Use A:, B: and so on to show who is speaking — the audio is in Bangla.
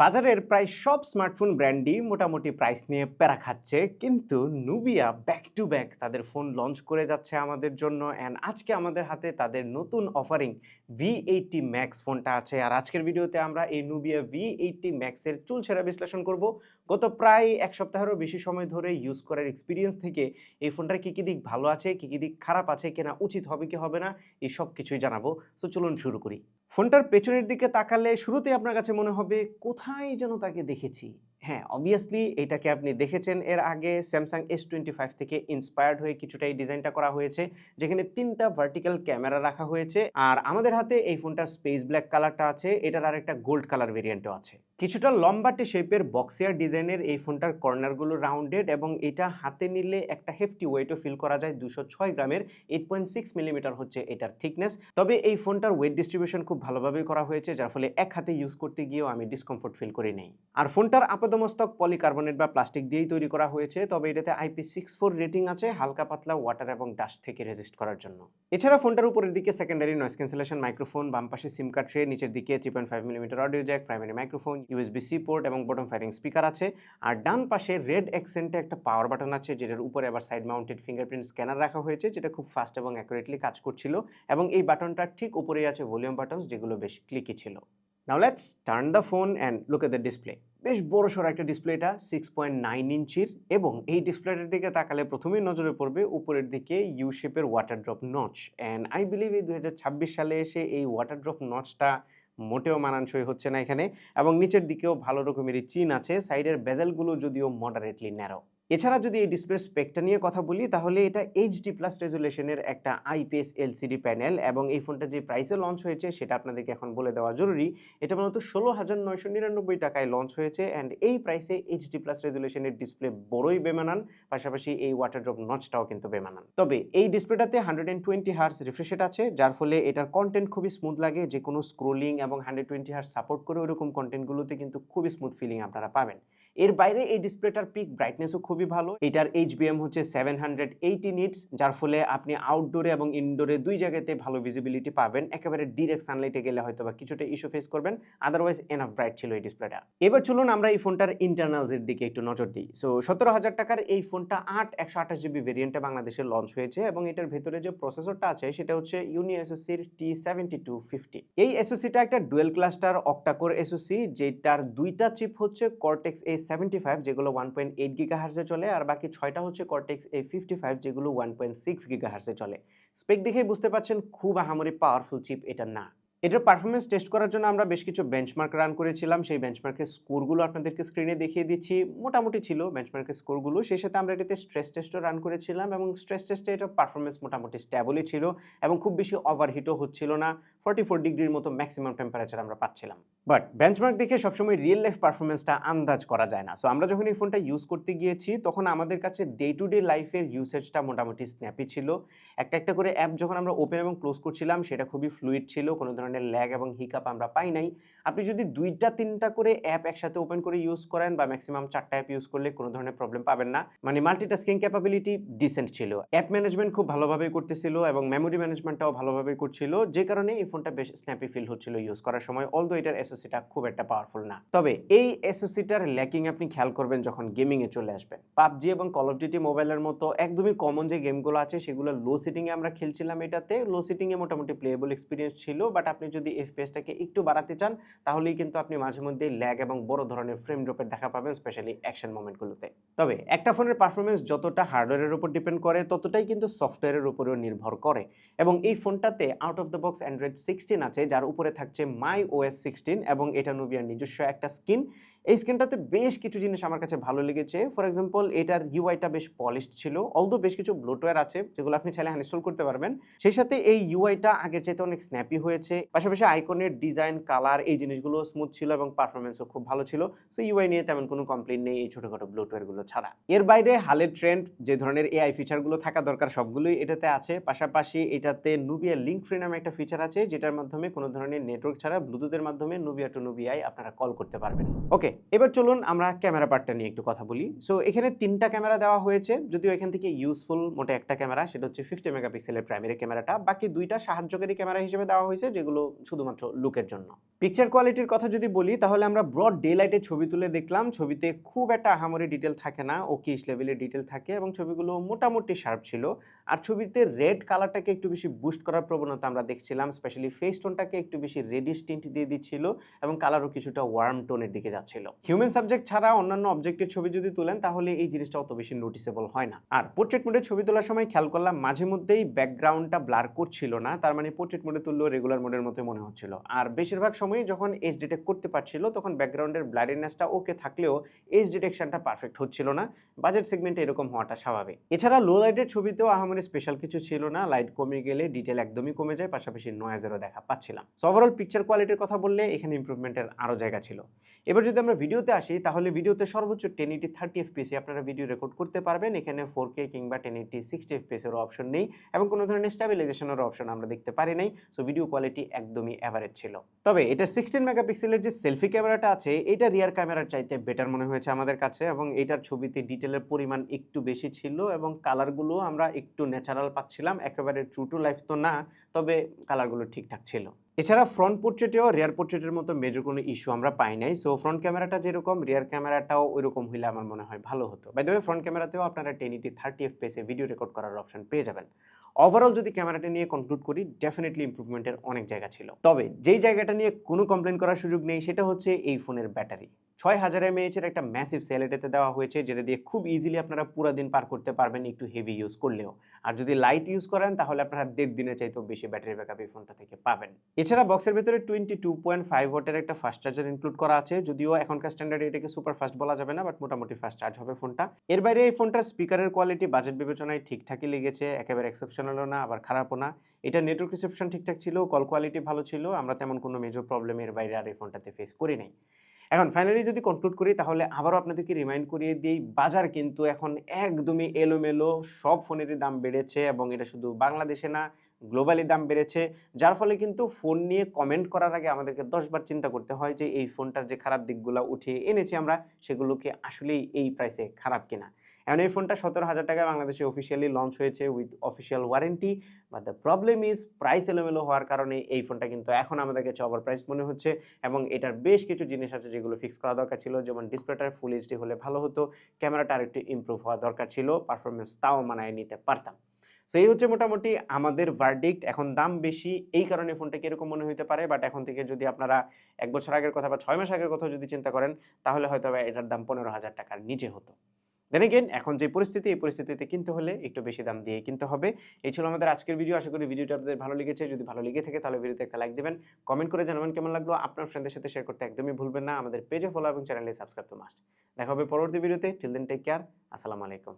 A: বাজারের প্রায় সব স্মার্টফোন ব্র্যান্ডই মোটামুটি প্রাইস নিয়ে প্যারা খাচ্ছে, কিন্তু নুবিয়া ব্যাক টু ব্যাক তাদের ফোন লঞ্চ করে যাচ্ছে আমাদের জন্য। অ্যান্ড আজকে আমাদের হাতে তাদের নতুন অফারিং V80 Max ফোনটা আছে। আর আজকের ভিডিওতে আমরা এই নুবিয়া V80 Max এর চুলচেরা বিশ্লেষণ করব। গত প্রায় এক সপ্তাহেরও বেশি সময় ধরে ইউজ করার এক্সপিরিয়েন্স থেকে এই ফোনটার কী কী দিক ভালো আছে, কী কী দিক খারাপ আছে, কেনা উচিত হবে কি হবে না, এই সব কিছুই জানাবো। সো চলুন শুরু করি। ফোনটার পেছনের দিকে তাকালে শুরুতেই আপনার কাছে মনে হবে কোথায় যেন তাকে দেখেছি। হ্যাঁ, অবভিয়াসলি এটাকে আপনি দেখেছেন এর আগে। Samsung S25 থেকে ইন্সপায়ার্ড হয়ে কিছুটা এই ডিজাইনটা করা হয়েছে, যেখানে ৩টা ভার্টিক্যাল ক্যামেরা রাখা হয়েছে। আর আমাদের হাতে এই ফোনটার স্পেস ব্ল্যাক কালারটা আছে, এটার আরেকটা গোল্ড কালার ভেরিয়েন্টও আছে। কিছুটা লম্বাটে শেপের বক্সিয়ার ডিজাইনের এই ফোনটার কর্নারগুলো রাউন্ডেড, এবং এটা হাতে নিলে একটা হেফটি ওয়েটও ফিল করা যায়। ২০৬ গ্রামের 8.6 মিলিমিটার হচ্ছে এটার থিকনেস। তবে এই ফোনটার ওয়েট ডিস্ট্রিবিউশন খুব ভালোভাবেই করা হয়েছে, যার ফলে এক হাতে ইউজ করতে গিয়েও আমি ডিসকমফোর্ট ফিল করি নাই। আর ফোনটার আপাতমস্তক পলিকার্বনেট বা প্লাস্টিক দিয়েই তৈরি করা হয়েছে, তবে এটাতে IP64 রেটিং আছে, হালকা পাতলা ওয়াটার এবং ডাস্ট থেকে রেজিস্ট করার জন্য। এছাড়া ফোনটার উপরের দিকে সেকেন্ডারি নয়েজ ক্যান্সেলেশন মাইক্রোফোন, বাম পাশে সিম কার্ড ট্রে, নিচের দিকে 3.5 millimetre audio Jack, primary microphone, USB-C port এবং বটম ফায়ারিং স্পিকার আছে। আর ডান পাশে রেড অ্যাকসেন্টে একটা পাওয়ার বাটন আছে, যেটার উপরে আবার সাইড মাউন্টেড ফিঙ্গারপ্রিন্ট স্ক্যানার রাখা হয়েছে, যেটা খুব ফাস্ট এবং অ্যাকুরেটলি কাজ করছিল। এবং এই বাটনটার ঠিক উপরেই আছে ভলিউম বাটনস, যেগুলো বেশ ক্লিকি ছিল। Now let's turn the phone and look at the display. বেশ বড়সড় একটা ডিসপ্লে, এটা 6.9 ইঞ্চির, এবং এই ডিসপ্লেটার দিকে তাকালে প্রথমেই নজরে পড়বে উপরের দিকে ইউ শেপের water drop notch. And I believe এই 2026 সালে এসে এই ওয়াটার ড্রপ নচটা মোটেও মানানসই হচ্ছে না এখানে। এবং নিচের দিকেও ভালো রকমেরই চিন আছে, সাইডের বেজেলগুলো যদিও মডারেটলি ন্যারো। এছাড়া যদি এই ডিসপ্লের স্পেকটা নিয়ে কথা বলি, তাহলে এটা HD+ রেজুলেশনের একটা IPS LCD প্যানেল, এবং এই ফোনটা যে প্রাইসে লঞ্চ হয়েছে সেটা আপনাদেরকে এখন বলে দেওয়া জরুরি। এটা মূলত 16,999 টাকায় লঞ্চ হয়েছে, অ্যান্ড এই প্রাইসে HD+ রেজুলেশনের ডিসপ্লে বড়ই বেমানান, পাশাপাশি এই ওয়াটার ড্রপ নচটাও কিন্তু বেমানান। তবে এই ডিসপ্লেটাতে 120 হার্টজ রিফ্রেশ রেট আছে, যার ফলে এটার কন্টেন্ট খুবই স্মুথ লাগে। যে কোনো স্ক্রোলিং এবং 120 হার্টজ সাপোর্ট করে ওরকম কন্টেন্টগুলোতে কিন্তু খুবই স্মুথ ফিলিং আপনারা পাবেন। এর বাইরে এই ডিসপ্লেটার পিক ব্রাইটনেসও খুবই ভালো। এটার HBM হচ্ছে 780 নিটস, যার ফলে আপনি আউটডোরে এবং ইনডোরে দুই জায়গাতে ভালো ভিজিবিলিটি পাবেন। একেবারে ডিরেক্ট সানলাইটে গেলে হয়তো বা কিছুটা ইস্যু ফেস করবেন, আদারওয়াইজ এনাফ ব্রাইট ছিল এই ডিসপ্লেটা। এবার চলুন আমরা এই ফোনটার ইন্টারনালস এর দিকে একটু নজর দিই। সো 17,000 টাকার এই ফোনটা 128GB ভেরিয়েন্টে বাংলাদেশে লঞ্চ হয়েছে, এবং এটার ভেতরে যে প্রসেসরটা আছে সেটা হচ্ছে ইউনি এসওসির T7250। এই এসওসিটা একটা ডুয়েল ক্লাস্টার অক্টাকোর এসওসি, যেটার দুইটা চিপ হচ্ছে Cortex A75, যেগুলো 1.8 গিগাহার্টজে চলে, আর বাকি 6টা হচ্ছে Cortex A55, যেগুলো 1.6 গিগাহার্টজে চলে। স্পেক দেখেই বুঝতে পারছেন খুব আহামরি পাওয়ারফুল চিপ এটা না। এটার পারফরম্যান্স টেস্ট করার জন্য আমরা বেশ কিছু বেঞ্চমার্ক রান করেছিলাম। সেই বেঞ্চমার্কের স্কোরগুলো আপনাদেরকে স্ক্রিনে দেখিয়ে দিচ্ছি। মোটামুটি ছিল বেঞ্চমার্কের স্কোরগুলো। সেই সাথে আমরা এটাতে স্ট্রেস টেস্টও রান করেছিলাম, এবং স্ট্রেস টেস্টে এটার পারফরম্যান্স মোটামুটি স্ট্যাবলই ছিল, এবং খুব বেশি ওভারহিটও হচ্ছিল না। 44 ডিগ্রির মতো ম্যাক্সিমাম টেম্পারেচার আমরা পাচ্ছিলাম। বাট বেঞ্চমার্ক দেখে সবসময় রিয়েল লাইফ পারফরম্যান্সটা আন্দাজ করা যায় না। সো আমরা যখন এই ফোনটা ইউজ করতে গিয়েছি, তখন আমাদের কাছে ডে টু ডে লাইফের ইউসেজটা মোটামুটি স্ন্যাপি ছিল। একটা করে অ্যাপ যখন আমরা ওপেন এবং ক্লোজ করছিলাম, সেটা খুবই ফ্লুইড ছিল, কোনো ধরনের ল্যাগ এবং হিকআপ আমরা পাই নাই। আপনি যদি 2টা-3টা করে অ্যাপ একসাথে ওপেন করে ইউজ করেন, বা ম্যাক্সিমাম 4টা অ্যাপ ইউজ করলে কোনো ধরনের প্রবলেম পাবেন না। মানে মাল্টিটাস্কিং ক্যাপাবিলিটি ডিসেন্ট ছিল। অ্যাপ ম্যানেজমেন্ট খুব ভালোভাবেই করতেছিল, এবং মেমোরি ম্যানেজমেন্টটাও ভালোভাবেই করছিল, যে কারণে এই ফোনটা বেশ স্ন্যাপি ফিল হচ্ছিল ইউজ করার সময়। অলদো এটার এসওসিটা খুব একটা পাওয়ারফুল না। তবে এই এসওসিটার ল্যাকিং আপনি খেয়াল করবেন যখন গেমিং এ চলে আসবেন। পাবজি এবং কল অফ ডিউটি মোবাইলের মতো একদমই কমন যে গেমগুলো আছে, সেগুলো লো সেটিং এ আমরা খেলছিলাম। এটাতে লো সেটিং এ মোটামুটি প্লেয়েবল এক্সপেরিয়েন্স ছিল, বাট আপনি যদি এফপিএসটাকে একটু বাড়াতে চান, তাহলেই কিন্তু আপনি মাঝে মধ্যে ল্যাগ এবং বড় ধরনের ফ্রেম ড্রপের দেখা পাবেন, স্পেশালি অ্যাকশন মোমেন্টগুলোতে। তবে একটা ফোনের পারফরম্যান্স যতটা হার্ডওয়্যারের উপর ডিপেন্ড করে, ততটাই কিন্তু সফটওয়্যারের উপরেও নির্ভর করে। এবং এই ফোনটাতে out of the box Android 16 আছে, যার উপরে থাকছে MyOS 16, এবং এটা নুবিয়ার নিজস্ব একটা স্কিন। এই স্কিনটাতে বেশ কিছু জিনিস আমার কাছে ভালো লেগেছে। ফর এক্সাম্পল, এটার ইউআইটা বেশ পলিশড ছিল, অলদো বেশ কিছু ব্লোটওয়্যার আছে যেগুলো আপনি চাইলে আনইনস্টল করতে পারবেন। সেই সাথে এই ইউআইটা আগের চাইতে অনেক স্ন্যাপি হয়েছে, পাশাপাশি আইকনের ডিজাইন, কালার, এই জিনিসগুলো স্মুথ ছিল, এবং পারফরম্যান্সও খুব ভালো ছিল। সো ইউআই নিয়ে তেমন কোনো কমপ্লেইন নেই এই ছোটখাটো ব্লোটওয়্যারগুলো ছাড়া। এর বাইরে হালের ট্রেন্ড যে ধরনের এআই ফিচারগুলো থাকা দরকার সবগুলোই এটাতে আছে। পাশাপাশি এটাতে নুবিয়া লিঙ্ক ফ্রি নামে একটা ফিচার আছে, যেটার মাধ্যমে কোনো ধরনের নেটওয়ার্ক ছাড়া ব্লুটুথের মাধ্যমে নুবিয়া টু নুবিয়ায় আপনারা কল করতে পারবেন। ওকে, ওকে, এবার চলুন আমরা ক্যামেরা পার্টটা নিয়ে একটু কথা বলি। সো এখানে ৩ টা ক্যামেরা দেওয়া হয়েছে। যদিও এখান থেকে ইউজফুল মোটে একটা ক্যামেরা, সেটা হচ্ছে 50 মেগাপিক্সেলের প্রাইমারি ক্যামেরাটা। বাকি ২ টা সাহায্যকারী ক্যামেরা হিসেবে দেওয়া হয়েছে, যেগুলো শুধুমাত্র লুকের জন্য। পিকচার কোয়ালিটির কথা যদি বলি, তাহলে আমরা ব্রড ডে লাইটে ছবি তুলে দেখলাম। ছবিতে খুব একটা আহামরি ডিটেইল থাকে না, ওকিশ লেভেলের ডিটেইল থাকে এবং ছবিগুলো মোটামুটি শার্প ছিল। আর ছবিতে রেড কালারটাকে একটু বেশি বুস্ট করার প্রবণতা আমরা দেখছিলাম। স্পেশালি ফেস টোনটাকে একটু বেশি রেডিশ টিন্ট দিয়ে দিচ্ছিল এবং কালারও কিছুটা ওয়ার্ম টোনের দিকে যাচ্ছিল। হিউম্যান সাবজেক্ট ছাড়া অন্যান্য অবজেক্টের ছবি যদি তুলেন, তাহলে এই জিনিসটা অত বেশি নোটিসেবল হয় না। আর পোর্ট্রেট মোডে ছবি তোলার সময় খেয়াল করলাম মাঝে মধ্যেই ব্যাকগ্রাউন্ডটা ব্লার করছিল না। তার মানে পোর্ট্রেট মোডে তুললেও রেগুলার মোডের মতো মনে হচ্ছিল। আর বেশিরভাগ সময়ই যখন এজ ডিটেক্ট করতে পারছিল, তখন ব্যাকগ্রাউন্ডের ব্লারিনেসটা ওকে থাকলেও এজ ডিটেকশনটা পারফেক্ট হচ্ছিল না। বাজেট সেগমেন্টে এরকম হওয়াটা স্বাভাবিক। এছাড়া লো লাইটের ছবিতেও আহামরি স্পেশাল কিছু ছিল না। লাইট কমে গেলে ডিটেল একদমই কমে যায়, পাশাপাশি নয়েজেরও দেখা পাচ্ছিলাম। সো ওভারঅল পিকচার কোয়ালিটির কথা বললে এখানে ইমপ্রুভমেন্টের আরও জায়গা ছিল। এবার যদি আমরা ভিডিওতে আসি, তাহলে ভিডিওতে সর্বোচ্চ 1080 30 fps এ আপনারা ভিডিও রেকর্ড করতে পারবেন। এখানে 4K কিংবা 1080 60 fps এর অপশন নেই এবং কোনো ধরনের স্টেবিলাইজেশনের অপশন আমরা দেখতে পারি নাই। সো ভিডিও কোয়ালিটি একদমই এভারেজ ছিল। তবে এটা 16 মেগাপিক্সেলের যে সেলফি ক্যামেরাটা আছে, এটা রিয়ার ক্যামেরার চাইতে বেটার মনে হয়েছে আমাদের কাছে এবং এটার ছবিতে ডিটেলের পরিমাণ একটু বেশি ছিল এবং কালারগুলো আমরা একটু ন্যাচারাল পাচ্ছিলাম। একেবারে ট্রু টু লাইফ তো না, তবে কালারগুলো ঠিকঠাক ছিল। এছাড়া ফ্রন্ট পোর্ট্রেটেও রিয়ার পোর্ট্রেটের মতো মেজর কোনো ইস্যু আমরা পাই নাই। সো ফ্রন্ট ক্যামেরাটা যেরকম, রিয়ার ক্যামেরাটাও ওইরকম হইলে আমার মনে হয় ভালো হতো। বাই দ্য ওয়ে, ফ্রন্ট ক্যামেরাতেও আপনারা 1080 30 fps এ ভিডিও রেকর্ড করার অপশন পেয়ে যাবেন। ওভারঅল যদি ক্যামেরাটা নিয়ে কনক্লুড করি, ডেফিনেটলি ইমপ্রুভমেন্টের অনেক জায়গা ছিল। তবে যেই জায়গাটা নিয়ে কোনো কমপ্লেন করার সুযোগ নেই, সেটা হচ্ছে এই ফোনের ব্যাটারি। 6000 mAh এর একটা ম্যাসিভ সেল এটাতে দেওয়া হয়েছে, যেটা দিয়ে খুব ইজিলি আপনারা পুরো দিন পার করতে পারবেন একটু হেভি ইউজ করলেও। আর যদি লাইট ইউজ করেন, তাহলে আপনারা 1.5 দিনের চাইতেও বেশি ব্যাটারি ব্যাকআপ এই ফোনটা থেকে পাবেন। এছাড়া বক্সের ভেতরে 22.5 ওয়াটের একটা ফাস্ট চার্জার ইনক্লুড করা আছে। যদিও এখনকার স্ট্যান্ডার্ডে এটাকে সুপার ফাস্ট বলা যাবে না, বাট মোটামুটি ফাস্ট চার্জ হবে ফোনটা। এর বাইরে এই ফোনটার স্পিকারের কোয়ালিটি বাজেট বিবেচনায় ঠিকঠাকই লেগেছে, একেবারে এক্সেপশনালও না আবার খারাপও না। এটা নেটওয়ার্ক রিসেপশন ঠিকঠাক ছিল, কল কোয়ালিটি ভালো ছিল। আমরা তেমন কোনো মেজর প্রবলেম এর বাইরে আর এই ফোনটাতে ফেস করি নাই। এখন ফাইনালি যদি কনক্লুড করি, তাহলে আবারও আপনাদেরকে রিমাইন্ড করিয়ে দিই, বাজার কিন্তু এখন একদমই এলোমেলো। সব ফোনেরই দাম বেড়েছে এবং এটা শুধু বাংলাদেশে না, গ্লোবালি দাম বেড়েছে। যার ফলে কিন্তু ফোন নিয়ে কমেন্ট করার আগে আমাদেরকে 10 বার চিন্তা করতে হয় যে এই ফোনটার যে খারাপ দিকগুলো উঠিয়ে এনেছি আমরা, সেগুলোকে আসলেই এই প্রাইসে খারাপ কিনা। এখন এই ফোনটা 17,000 টাকায় বাংলাদেশে অফিসিয়ালি লঞ্চ হয়েছে with official warranty. But the problem is, price এলোমেলো হওয়ার কারণে এই ফোনটা কিন্তু এখন আমাদের কাছে ওভার প্রাইস মনে হচ্ছে এবং এটার বেশ কিছু জিনিস আছে যেগুলো ফিক্স করা দরকার ছিল। যেমন ডিসপ্লেটার ফুল এইচডি হলে ভালো হতো, ক্যামেরাটা আরেকটু ইমপ্রুভ হওয়া দরকার ছিল, পারফরমেন্স তাও মানায় নিতে পারতাম। সো এই হচ্ছে মোটামুটি আমাদের ভার্ডিক্ট। এখন দাম বেশি, এই কারণে ফোনটাকে এরকম মনে হইতে পারে, বাট এখন থেকে যদি আপনারা ১ বছর আগের কথা বা ৬ মাস আগের কথা যদি চিন্তা করেন, তাহলে হয়তোবা এটার দাম ১৫,০০০ টাকার নিচে হতো। দেন এগেইন, এখন যে পরিস্থিতি, এই পরিস্থিতিতে কিনতে হলে একটু বেশি দাম দিয়ে কিনতে হবে। এই ছিল আমাদের আজকের ভিডিও। আশা করি ভিডিওটা আপনাদের ভালো লেগেছে। যদি ভালো লেগে থাকে, তাহলে ভিডিওতে একটা লাইক দিবেন। কমেন্ট করে জানাবেন কেমন লাগলো। আপনার ফ্রেন্ডদের সাথে শেয়ার করতে একদমই ভুলবেন না। আমাদের পেজে ফলো এবং চ্যানেলে সাবস্ক্রাইব তো মাস্ট। দেখা হবে পরবর্তী ভিডিওতে। Till then take care. আসসালামু আলাইকুম।